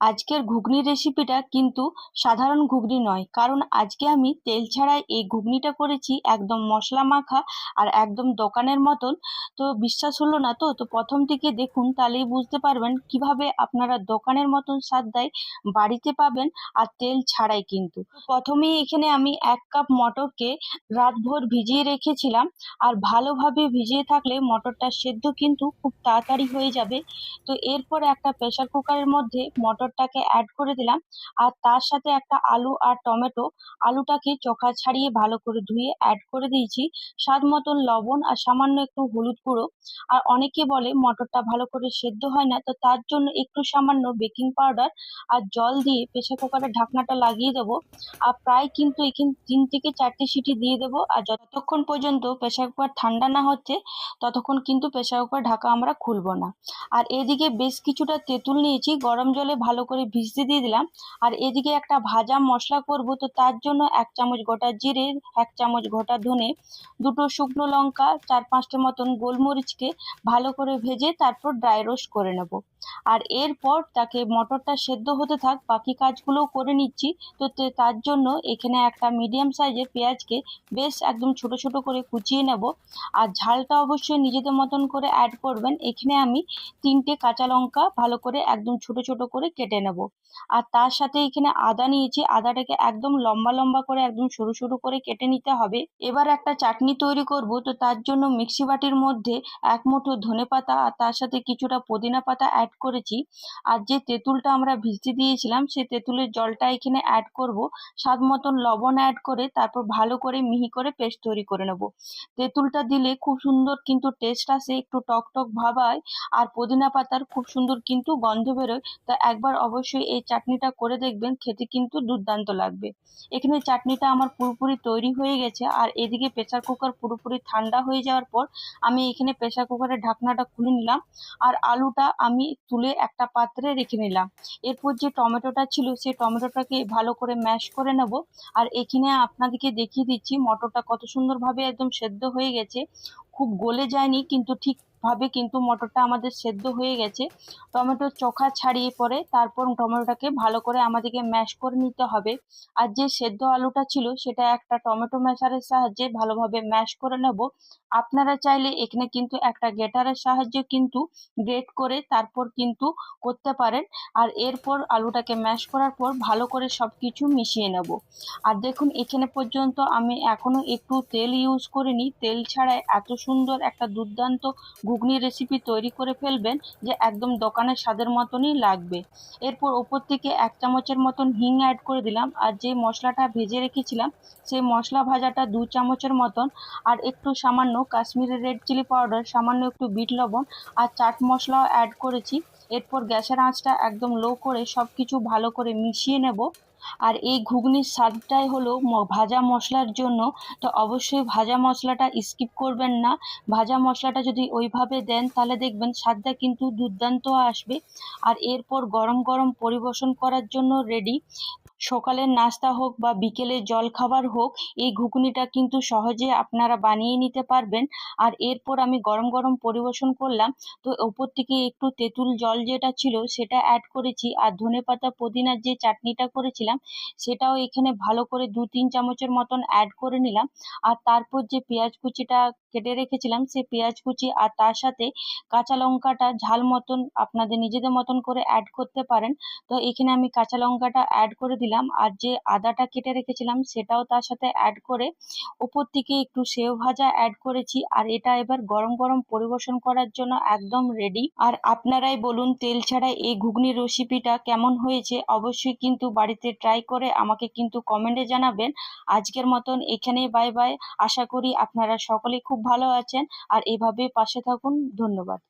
আজকের ঘুগনি রেসিপিটা কিন্তু সাধারণ ঘুগনি নয়, কারণ আজকে আমি তেল ছাড়াই এই ঘুগনিটা করেছি, একদম মশলা মাখা আর একদম দোকানের মতন। তো বিশ্বাস হলো না তো তো প্রথম থেকে দেখুন, তাহলেই বুঝতে পারবেন কিভাবে আপনারা দোকানের মতন স্বাদ দেয় বাড়িতে পাবেন, আর তেল ছাড়াই। কিন্তু প্রথমেই এখানে আমি 1 কাপ মটরকে রাতভর ভিজিয়ে রেখেছিলাম। আর ভালোভাবে ভিজিয়ে থাকলে মটরটা সেদ্ধ কিন্তু খুব তাড়াতাড়ি হয়ে যাবে। তো এরপর একটা প্রেসার কুকারের মধ্যে মটরটাকে অ্যাড করে দিলাম, আর তার সাথে একটা আলু আর টমেটো। আলুটাকে চোখা ছাড়িয়ে ভালো করে ধুয়ে অ্যাড করে দিয়েছি, স্বাদ মতন লবণ আর সামান্য একটু হলুদ গুঁড়ো। আর অনেকে বলে মটরটা ভালো করে সেদ্ধ হয় না, তো তার জন্য একটু সামান্য বেকিং পাউডার আর জল দিয়ে প্রেসার কুকারের ঢাকনাটা লাগিয়ে দেবো। আর প্রায় কিন্তু এখানে 3 থেকে 4টে সিটি দিয়ে দেবো। আর যতক্ষণ পর্যন্ত প্রেসার কুকার ঠান্ডা না হচ্ছে, ততক্ষণ কিন্তু প্রেসার কুকার ঢাকা আমরা খুলবো না। আর এদিকে বেশ কিছুটা তেঁতুল নিয়েছি, গরম জলে ভালো করে ভিজতে দিয়ে দিলাম। আর এদিকে একটা ভাজা মশলা করব, তো তার জন্য 1 চামচ গোটা জিরে, 1 চামচ গোটা ধনে, 2টো শুকনো লঙ্কা, 4-5টে মতন গোলমরিচকে ভালো করে ভেজে তারপর ড্রাই রোস্ট করে নেব। আর এরপর তাকে মটরটা সেদ্ধ হতে থাক, বাকি কাজগুলোও করে নিচ্ছি। তো তার জন্য এখানে একটা মিডিয়াম সাইজের পেঁয়াজকে বেশ একদম ছোট ছোট করে কুচিয়ে নেব। আর ঝালটা অবশ্যই নিজেদের মতন করে অ্যাড করবেন। এখানে আমি 3টে কাঁচা লঙ্কা ভালো করে একদম ছোট ছোট করে কেটে নেব। আর তার সাথে এখানে আদা নিয়েছি, আদাটাকে একদম লম্বা লম্বা করে একদম সরু সরু করে কেটে নিতে হবে। এবার একটা চাটনি তৈরি করব, তো তার জন্য মিক্সি বাটির মধ্যে 1 মুঠো ধনেপাতা আর তার সাথে কিছুটা পুদিনা পাতা অ্যাড করেছি। আর যে তেঁতুলটা আমরা ভিজিয়ে দিয়েছিলাম, সেই তেঁতুলের জলটা এখানে অ্যাড করব। স্বাদ মতন লবণ অ্যাড করে তারপর ভালো করে মিহি করে পেস্ট তৈরি করে নেব। তেঁতুলটা দিলে খুব সুন্দর কিন্তু টেস্ট আসে, একটু টক টক ভাব হয়। আর পুদিনা পাতার খুব সুন্দর কিন্তু গন্ধ বেরোয়। তা একবার অবশ্যই এই চাটনিটা করে দেখবেন, খেতে কিন্তু দুর্দান্ত লাগবে। এখানে চাটনিটা আমার পুরোপুরি তৈরি হয়ে গেছে। আর এদিকে প্রেসার কুকার পুরোপুরি ঠান্ডা হয়ে যাওয়ার পর আমি এখানে প্রেসার কুকারের ঢাকনাটা খুলে নিলাম। আর আলুটা আমি তুলে একটা পাত্রে রেখে নিলাম। এরপর যে টমেটোটা ছিল, সেই টমেটোটাকে ভালো করে ম্যাশ করে নেব। আর এখানে আপনাদেরকে দেখিয়ে দিচ্ছি মটরটা কত সুন্দরভাবে একদম সেদ্ধ হয়ে গেছে। খুব গলে যায়নি, কিন্তু ঠিকভাবে কিন্তু মটরটা আমাদের সেদ্ধ হয়ে গেছে। টমেটোর চোখা ছাড়িয়ে পরে তারপর টমেটোটাকে ভালো করে আমাদেরকে ম্যাশ করে নিতে হবে। আর যে সেদ্ধ আলুটা ছিল, সেটা একটা টমেটো ম্যাশারের সাহায্যে ভালোভাবে ম্যাশ করে নেব। আপনারা চাইলে এখানে কিন্তু একটা গ্রেটারের সাহায্যে কিন্তু গ্রেট করে তারপর কিন্তু করতে পারেন। আর এরপর আলুটাকে ম্যাশ করার পর ভালো করে সবকিছু মিশিয়ে নেব। আর দেখুন, এখানে পর্যন্ত আমি এখনো একটু তেল ইউজ করিনি। তেল ছাড়াই এত সুন্দর একটা দুর্দান্ত ঘুগনি রেসিপি তৈরি করে ফেলবেন, যে একদম দোকানের স্বাদের মতনই লাগবে। এরপর ওপর থেকে 1 চামচের মতন হিং অ্যাড করে দিলাম। আর যে মশলাটা ভেজে রেখেছিলাম, সেই মশলা ভাজাটা 2 চামচের মতন, আর একটু সামান্য কাশ্মীরি রেড চিলি পাউডার, সামান্য একটু বিট লবণ আর চাট মশলাও অ্যাড করেছি। এরপর গ্যাসের আঁচটা একদম লো করে সবকিছু ভালো করে মিশিয়ে নেব। আর এই ঘুগনির স্বাদটাই হলো ভাজা মশলার জন্য। তো অবশ্যই ভাজা মশলাটা স্কিপ করবেন না। ভাজা মশলাটা যদি ওইভাবে দেন, তাহলে দেখবেন স্বাদটা কিন্তু দুর্দান্ত আসবে। আর এরপর গরম গরম পরিবেশন করার জন্য রেডি। সকালের নাস্তা হোক বা বিকেলের জলখাবার হোক, এই ঘুগনিটা কিন্তু সহজে আপনারা বানিয়ে নিতে পারবেন। আর এরপর আমি গরম গরম পরিবেশন করলাম। তো ওপর থেকে একটু তেঁতুল জল যেটা ছিল সেটা অ্যাড করেছি, আর ধনেপাতা পুদিনার যে চাটনিটা করেছিলাম সেটাও এখানে ভালো করে 2-3 চামচের মতন অ্যাড করে নিলাম। আর তারপর যে পেঁয়াজ কুচিটা কেটে রেখেছিলাম, সেই পেঁয়াজ কুচি আর তার সাথে কাঁচা লঙ্কাটা ঝাল মতন আপনাদের নিজেদের মতন করে অ্যাড করতে পারেন। তো এখানে আমি কাঁচা লঙ্কাটা অ্যাড করে দিলাম, আর যে আদাটা কেটে রেখেছিলাম সেটাও তার সাথে অ্যাড করে ওপর থেকে একটু সেও ভাজা অ্যাড করেছি। আর এটা এবার গরম গরম পরিবেশন করার জন্য একদম রেডি। আর আপনারাই বলুন, তেল ছাড়া এই ঘুগনির রেসিপিটা কেমন হয়েছে? অবশ্যই কিন্তু বাড়িতে ট্রাই করে আমাকে কিন্তু কমেন্টে জানাবেন। আজকের মতন এখানেই বাই বাই। আশা করি আপনারা সকলেই খুব ভালো আছেন, আর এভাবে পাশে থাকুন। ধন্যবাদ।